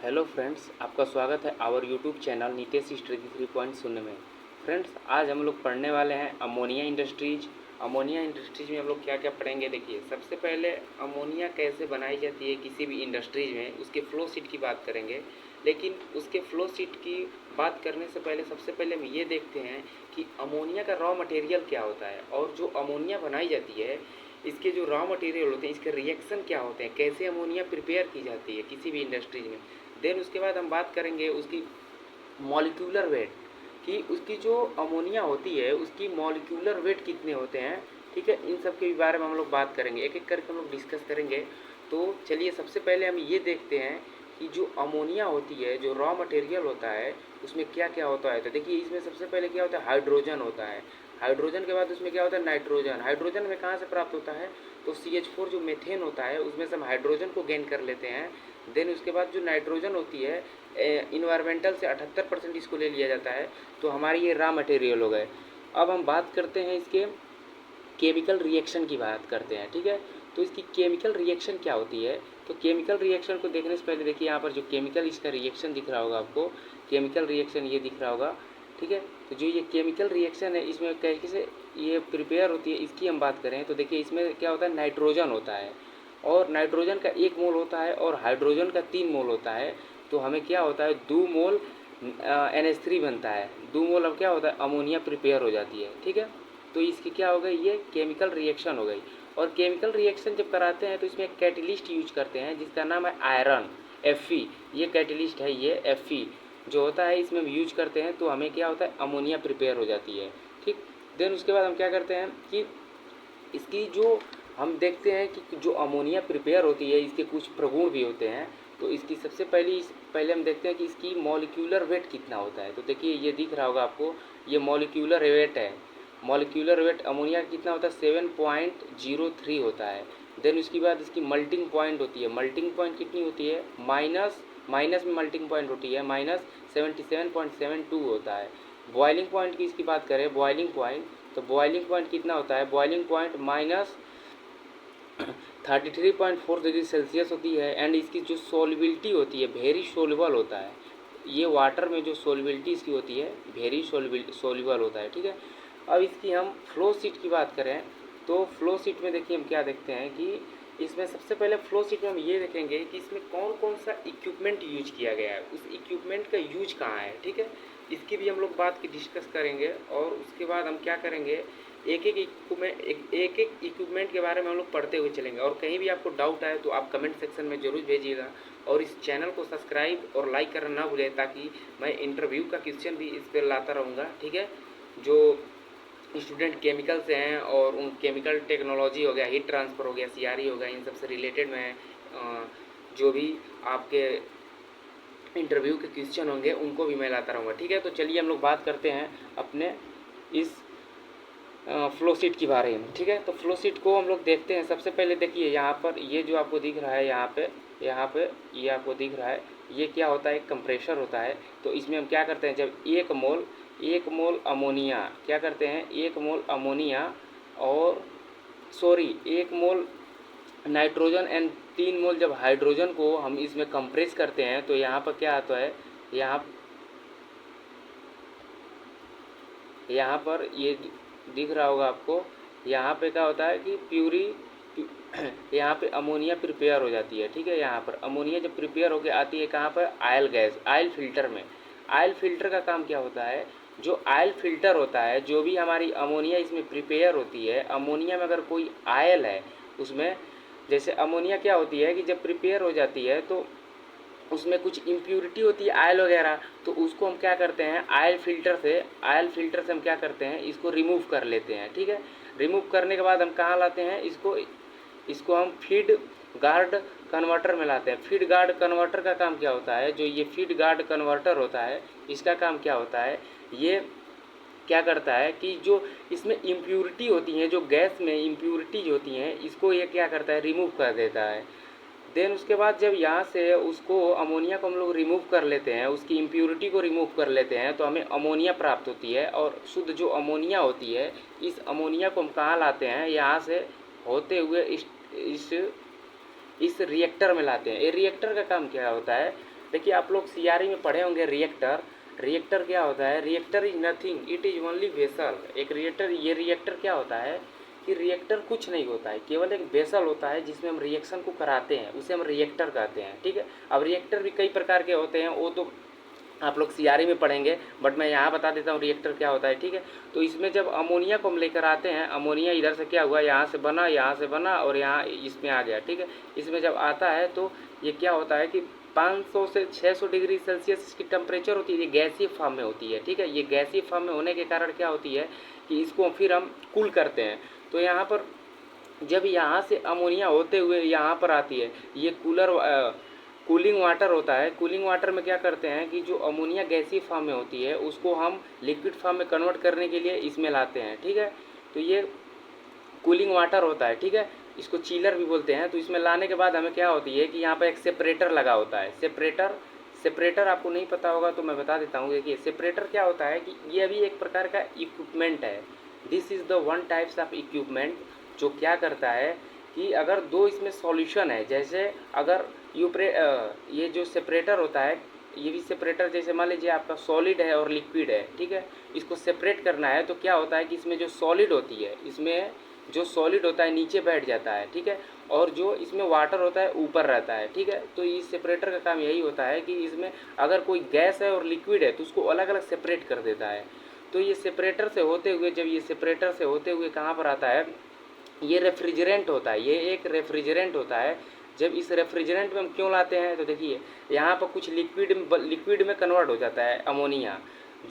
Hello friends, आपका स्वागत है our YouTube channel Nitesh study 3.0 में। फ्रेंड्स, आज हम लोग पढ़ने वाले हैं अमोनिया इंडस्ट्रीज। अमोनिया इंडस्ट्रीज में हम लोग क्या क्या पढ़ेंगे, देखिए। सबसे पहले अमोनिया कैसे बनाई जाती है किसी भी इंडस्ट्रीज में, उसके फ्लो शीट की बात करेंगे। लेकिन उसके फ्लो शीट की बात करने से पहले सबसे पहले हम ये देखते हैं कि अमोनिया का रॉ मटेरियल क्या होता है, और जो अमोनिया बनाई जाती है इसके जो रॉ मटेरियल होते हैं, इसके रिएक्शन क्या होते हैं, कैसे अमोनिया प्रिपेयर की जाती है किसी भी इंडस्ट्रीज में। देन उसके बाद हम बात करेंगे उसकी मॉलिक्यूलर वेट, कि उसकी जो अमोनिया होती है उसकी मॉलिक्यूलर वेट कितने होते हैं। ठीक है, इन सब के बारे में हम लोग बात करेंगे, एक एक करके हम लोग डिस्कस करेंगे। तो चलिए सबसे पहले हम ये देखते हैं कि जो अमोनिया होती है, जो रॉ मटेरियल होता है, उसमें क्या क्या होता है। तो देखिए, इसमें सबसे पहले क्या होता है, हाइड्रोजन होता है। हाइड्रोजन के बाद उसमें क्या होता है, नाइट्रोजन। हाइड्रोजन में कहाँ से प्राप्त होता है, तो CH4 जो मेथेन होता है उसमें से हम हाइड्रोजन को गेन कर लेते हैं। देन उसके बाद जो नाइट्रोजन होती है, इन्वायरमेंटल से 78% इसको ले लिया जाता है। तो हमारी ये रॉ मटेरियल हो गए। अब हम बात करते हैं इसके केमिकल रिएक्शन की बात करते हैं। ठीक है, तो इसकी केमिकल रिएक्शन क्या होती है। तो केमिकल रिएक्शन को देखने से पहले देखिए, यहाँ पर जो केमिकल इसका रिएक्शन दिख रहा होगा आपको, केमिकल रिएक्शन ये दिख रहा होगा। ठीक है, तो जो ये केमिकल रिएक्शन है इसमें कैसे ये प्रिपेयर होती है, इसकी हम बात करें तो देखिए, इसमें क्या होता है, नाइट्रोजन होता है, और नाइट्रोजन का 1 मोल होता है और हाइड्रोजन का 3 मोल होता है। तो हमें क्या होता है, 2 मोल NH3 बनता है। 2 मोल अब क्या होता है, अमोनिया प्रिपेयर हो जाती है। ठीक है, तो इसकी क्या हो गई, ये केमिकल रिएक्शन हो गई। और केमिकल रिएक्शन जब कराते हैं तो इसमें एक कैटलिस्ट यूज करते हैं जिसका नाम है आयरन, Fe। ये कैटलिस्ट है, ये Fe जो होता है इसमें हम यूज करते हैं, तो हमें क्या होता है, अमोनिया प्रिपेयर हो जाती है। ठीक, देन उसके बाद हम क्या करते हैं कि इसकी जो हम देखते हैं कि जो अमोनिया प्रिपेयर होती है इसके कुछ प्रगुण भी होते हैं। तो इसकी सबसे पहले हम देखते हैं कि इसकी मॉलिक्यूलर वेट कितना होता है। तो देखिए, ये दिख रहा होगा आपको, ये मॉलिक्यूलर वेट है। मॉलिक्यूलर वेट अमोनिया का कितना होता है, 7.03 होता है। देन उसके बाद इसकी मल्टिंग पॉइंट होती है। मल्टिंग पॉइंट कितनी होती है, माइनस में मल्टिंग पॉइंट होती है, -77.72 होता है। बॉइलिंग पॉइंट की इसकी बात करें, बॉइलिंग पॉइंट, तो बॉइलिंग पॉइंट कितना होता है, बॉइलिंग पॉइंट -33.4 डिग्री सेल्सियस होती है। एंड इसकी जो सोलिबिलिटी होती है, वेरी सोल्युबल होता है। ये वाटर में जो सोलिबिलिटी इसकी होती है, वेरी सोल्युबल होता है। ठीक है, अब इसकी हम फ्लो शीट की बात करें तो फ्लो शीट में देखिए हम क्या देखते हैं कि इसमें सबसे पहले फ्लो शीट में हम ये देखेंगे कि इसमें कौन कौन सा इक्विपमेंट यूज किया गया है, उस इक्विपमेंट का यूज कहाँ है। ठीक है, इसकी भी हम लोग बात की डिस्कस करेंगे। और उसके बाद हम क्या करेंगे, एक एक इक्विपमेंट के बारे में हम लोग पढ़ते हुए चलेंगे। और कहीं भी आपको डाउट आए तो आप कमेंट सेक्शन में ज़रूर भेजिएगा, और इस चैनल को सब्सक्राइब और लाइक करना ना भूलें, ताकि मैं इंटरव्यू का क्वेश्चन भी इस पर लाता रहूँगा। ठीक है, जो स्टूडेंट केमिकल से हैं और उन केमिकल टेक्नोलॉजी हो गया, हीट ट्रांसफ़र हो गया, CRE हो गया, इन सब से रिलेटेड मैं जो भी आपके इंटरव्यू के क्वेश्चन होंगे उनको भी मैं लाता रहूँगा। ठीक है, तो चलिए हम लोग बात करते हैं अपने इस फ्लो शीट के बारे में। ठीक है, तो फ्लो शीट को हम लोग देखते हैं। सबसे पहले देखिए, यहाँ पर ये जो आपको दिख रहा है, यहाँ पे ये आपको दिख रहा है, ये क्या होता है, एक कंप्रेसर होता है। तो इसमें हम क्या करते हैं, जब एक मोल अमोनिया, क्या करते हैं, 1 मोल अमोनिया और 1 मोल नाइट्रोजन एंड 3 मोल जब हाइड्रोजन को हम इसमें कंप्रेस करते हैं, तो यहाँ पर क्या आता है, यहाँ पर ये दिख रहा होगा आपको, यहाँ पे क्या होता है कि यहाँ पे अमोनिया प्रिपेयर हो जाती है। ठीक है, यहाँ पर अमोनिया जब प्रिपेयर होकर आती है कहाँ पर, आयल गैस, आयल फिल्टर में। आयल फिल्टर का काम क्या होता है, जो आयल फिल्टर होता है, जो भी हमारी अमोनिया इसमें प्रिपेयर होती है, अमोनिया में अगर कोई आयल है उसमें, जैसे अमोनिया क्या होती है कि जब प्रिपेयर हो जाती है तो उसमें कुछ इम्प्यूरिटी होती है, आयल वगैरह, तो उसको हम क्या करते हैं, आयल फिल्टर से हम क्या करते हैं, इसको रिमूव कर लेते हैं। ठीक है, रिमूव करने के बाद हम कहाँ लाते हैं, इसको हम फीड गार्ड कन्वर्टर में लाते हैं। फीड गार्ड कन्वर्टर का काम क्या होता है, जो ये फीड गार्ड कन्वर्टर होता है, इसका काम क्या होता है, ये क्या करता है कि जो इसमें इम्प्यूरिटी होती हैं, जो गैस में इम्प्यूरिटीज होती हैं, इसको ये क्या करता है, रिमूव कर देता है। देन उसके बाद जब यहाँ से उसको अमोनिया को हम लोग रिमूव कर लेते हैं, उसकी इम्प्यूरिटी को रिमूव कर लेते हैं, तो हमें अमोनिया प्राप्त होती है। और शुद्ध जो अमोनिया होती है, इस अमोनिया को हम कहाँ लाते हैं, यहाँ से होते हुए इस रिएक्टर में लाते हैं। ये रिएक्टर का काम क्या होता है, देखिए आप लोग सीआरई में पढ़े होंगे रिएक्टर। रिएक्टर क्या होता है? Reactor is nothing, it is only vessel. एक रिएक्टर, ये रिएक्टर क्या होता है कि रिएक्टर कुछ नहीं होता है, केवल एक वेसल होता है जिसमें हम रिएक्शन को कराते हैं, उसे हम रिएक्टर कहते हैं, ठीक है। अब रिएक्टर भी कई प्रकार के होते हैं, वो तो आप लोग सीआरई में पढ़ेंगे, बट मैं यहाँ बता देता हूँ रिएक्टर क्या होता है, ठीक है। तो इसमें जब अमोनिया को हम लेकर आते हैं, अमोनिया इधर से क्या हुआ, यहाँ से बना और यहाँ इसमें आ गया, ठीक है। इसमें जब आता है तो ये क्या होता है कि 500 से 600 डिग्री सेल्सियस इसकी टेम्परेचर होती है, ये गैसीय फॉर्म में होती है, ठीक है। ये गैसीय फॉर्म में होने के कारण क्या होती है कि इसको फिर हम कूल करते हैं। तो यहाँ पर जब यहाँ से अमोनिया होते हुए यहाँ पर आती है, ये कूलिंग वाटर होता है। कूलिंग वाटर में क्या करते हैं कि जो अमोनिया गैसीय फॉर्म में होती है उसको हम लिक्विड फॉर्म में कन्वर्ट करने के लिए इसमें लाते हैं, ठीक है। तो ये कूलिंग वाटर होता है, ठीक है। इसको चीलर भी बोलते हैं। तो इसमें लाने के बाद हमें क्या होती है कि यहाँ पर एक सेपरेटर लगा होता है। सेपरेटर आपको नहीं पता होगा तो मैं बता देता हूँ। देखिए सेपरेटर क्या होता है कि ये भी एक प्रकार का इक्विपमेंट है। This is the one types of equipment जो क्या करता है कि अगर दो इसमें सॉल्यूशन है, जैसे अगर ये जो सेपरेटर होता है, ये भी सेपरेटर, जैसे मान लीजिए आपका सॉलिड है और लिक्विड है, ठीक है। इसको सेपरेट करना है तो क्या होता है कि इसमें जो सॉलिड होती है, इसमें जो सॉलिड होता है नीचे बैठ जाता है, ठीक है। और जो इसमें वाटर होता है ऊपर रहता है, ठीक है। तो इस सेपरेटर का काम यही होता है कि इसमें अगर कोई गैस है और लिक्विड है तो उसको अलग अलग सेपरेट कर देता है। तो ये सेपरेटर से होते हुए, जब ये सेपरेटर से होते हुए कहाँ पर आता है, ये रेफ्रिजरेंट होता है। ये एक रेफ्रिजरेंट होता है। जब इस रेफ्रिजरेंट में हम क्यों लाते हैं तो देखिए यहाँ पर कुछ लिक्विड में कन्वर्ट हो जाता है अमोनिया।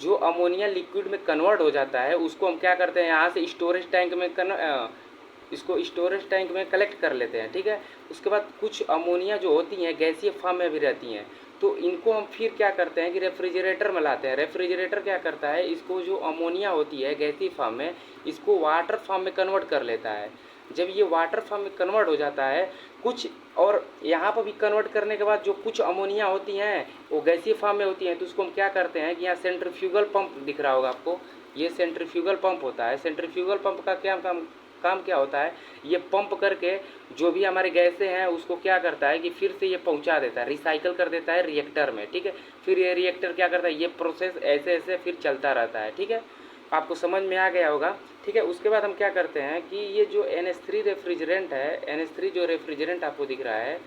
जो अमोनिया लिक्विड में कन्वर्ट हो जाता है उसको हम क्या करते हैं, यहाँ से स्टोरेज टैंक में इसको स्टोरेज टैंक में कलेक्ट कर लेते हैं, ठीक है। उसके बाद कुछ अमोनिया जो होती हैं गैसीय फॉर्म में भी रहती हैं, तो इनको हम फिर क्या करते हैं कि रेफ्रिजरेटर में लाते हैं। रेफ्रिजरेटर क्या करता है, इसको जो अमोनिया होती है गैसीय फॉर्म में, इसको वाटर फॉर्म में कन्वर्ट कर लेता है। जब ये वाटर फॉर्म में कन्वर्ट हो जाता है कुछ, और यहाँ पर भी कन्वर्ट करने के बाद जो कुछ अमोनिया होती हैं वो गैसीय फॉर्म में होती हैं, तो उसको हम क्या करते हैं कि यहाँ सेंट्रीफ्यूगल पंप दिख रहा होगा आपको, ये सेंट्रीफ्यूगल पंप होता है। सेंट्रीफ्यूगल पंप का क्या काम क्या होता है, ये पंप करके जो भी हमारे गैसें हैं उसको क्या करता है कि फिर से ये पहुंचा देता है, रिसाइकल कर देता है रिएक्टर में, ठीक है। फिर ये रिएक्टर क्या करता है, ये प्रोसेस ऐसे ऐसे फिर चलता रहता है, ठीक है। आपको समझ में आ गया होगा, ठीक है। उसके बाद हम क्या करते हैं कि ये जो NH3 रेफ्रिजरेंट है, NH3 जो रेफ्रिजरेंट आपको दिख रहा है,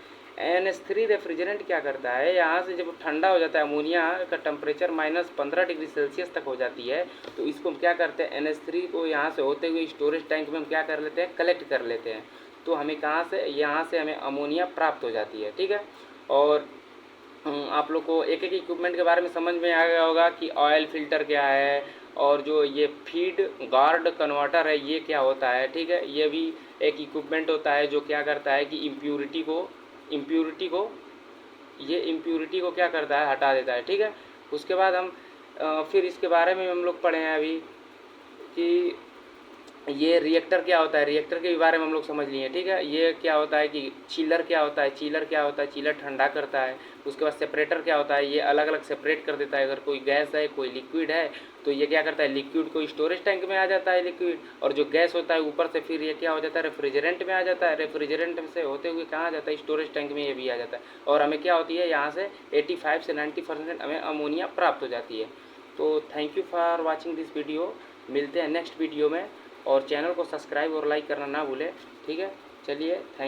NH3 रेफ्रिजरेंट क्या करता है, यहाँ से जब ठंडा हो जाता है, अमोनिया का टेम्परेचर -15 डिग्री सेल्सियस तक हो जाती है, तो इसको हम क्या करते हैं, NH3 को यहाँ से होते हुए स्टोरेज टैंक में हम क्या कर लेते हैं, कलेक्ट कर लेते हैं। तो हमें कहाँ से, यहाँ से हमें अमोनिया प्राप्त हो जाती है, ठीक है। और आप लोग को एक एक इक्विपमेंट के बारे में समझ में आ गया होगा कि ऑयल फिल्टर क्या है, और जो ये फीड गार्ड कन्वर्टर है ये क्या होता है, ठीक है। ये भी एक इक्विपमेंट होता है जो क्या करता है कि इम्प्यूरिटी को क्या करता है, हटा देता है, ठीक है। उसके बाद हम फिर इसके बारे में हम लोग पढ़े हैं अभी कि ये रिएक्टर क्या होता है, रिएक्टर के बारे में हम लोग समझ लिए, ठीक है। ये क्या होता है कि चिलर क्या होता है, चिलर ठंडा करता है। उसके बाद सेपरेटर क्या होता है, ये अलग अलग सेपरेट कर देता है। अगर कोई गैस है कोई लिक्विड है तो ये क्या करता है, लिक्विड को स्टोरेज टैंक में आ जाता है लिक्विड, और जो गैस होता है ऊपर से फिर ये क्या हो जाता है, रेफ्रिजरेंट में आ जाता है। रेफ्रिजरेंट से होते हुए कहाँ आ जाता है, स्टोरेज टैंक में ये भी आ जाता है। और हमें क्या होती है, यहाँ से 85 से 90% हमें अमोनिया प्राप्त हो जाती है। तो thank you for watching this video. मिलते हैं नेक्स्ट वीडियो में, और चैनल को सब्सक्राइब और लाइक करना ना भूलें, ठीक है। चलिए, थैंक